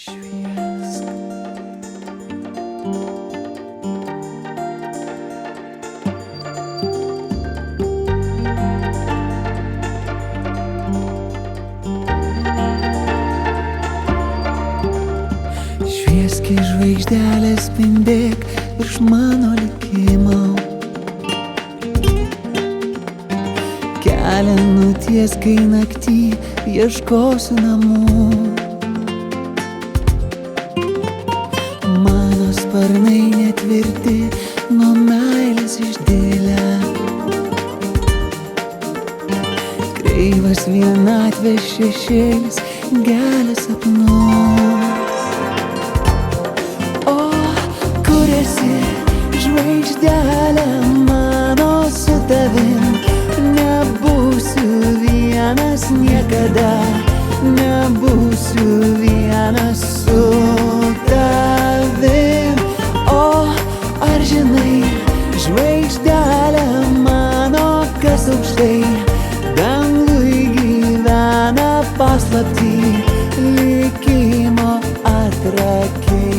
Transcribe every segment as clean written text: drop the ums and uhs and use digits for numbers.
šviesk. Švieski žvaigždelės spindėk virš mano likimo. Kelią nuties, kai naktį ieškosiu namų. Mano sparnai netvirti, nuo meilės išdėlę. Kreivas vienatvės šešėlis gelia sapnus. O, kur esi, žvaigždelė mano, su tavim nebūsiu vienas niekada, nebūsiu vienas su tavim. O, ar žinai, žvaigždelė mano, kas aukštai dangui gyvena paslaptį likimo atrakiai.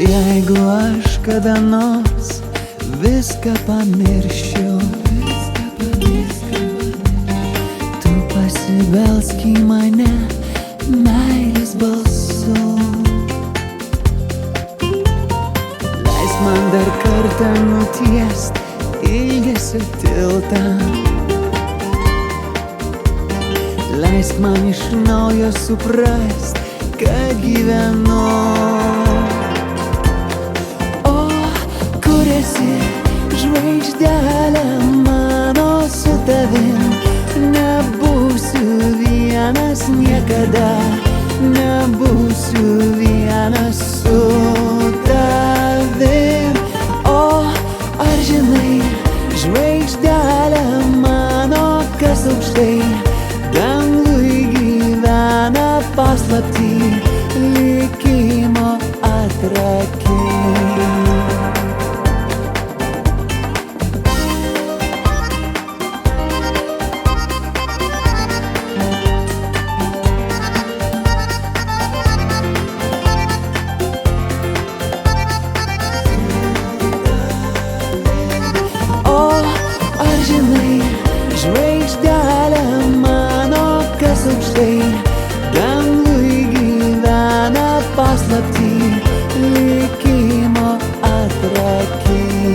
Jeigu aš kada nors viską pamiršiu, tu pasibelsk į mane meilės balsu. Leisk man dar kartą nutiest ilgesio tiltą. Leisk man iš naujo suprast, kad gyvenu. Kur esi, žvaigždelė mano, su tavim nebūsiu vienas niekada, nebūsiu vienas su tavim. O, ar žinai, žvaigždelė mano, kas aukštai dangui gyvena paslaptį likimo atrakiai. Žvaigždelė mano, kas aukštai dangui gyvena paslaptį likimo atrakiai.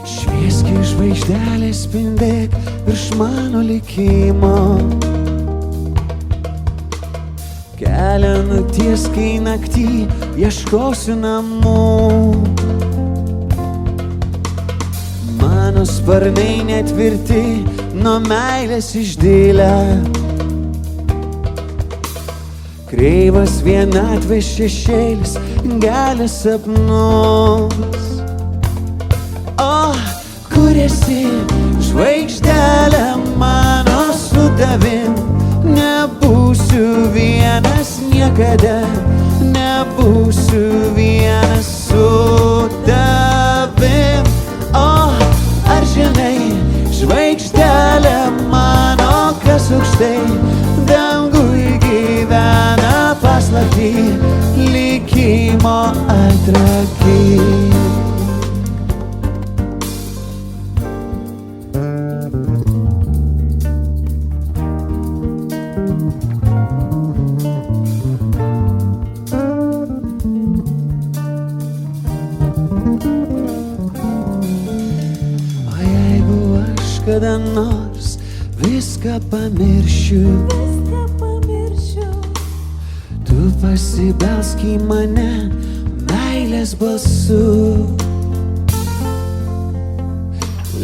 Švieski žvaigždelė spindėk virš mano likimo. Kelią nuties, kai naktį ieškosiu namų. Mano sparnai netvirti, nuo meilės išdėlę. Kreivas vienatvės šešėlis gelia sapnus. O, kur esi, žvaigždelė mano, su tavim nebūsiu vienas niekada, nebūsiu vienas su tavim. O, ar žinai, žvaigždelė mano, kas aukštai dangui gyvena paslaptį likimo atrakiai. Kada nors viską pamiršiu, tu pasibelsk į mane meilės balsu.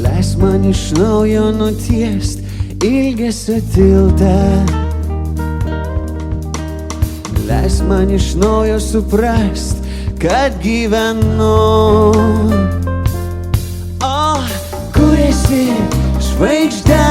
Leisk man iš naujo nutiest ilgesio tiltą. leis man iš naujo suprast, kad gyvenu. O, kur esi, žvaigždė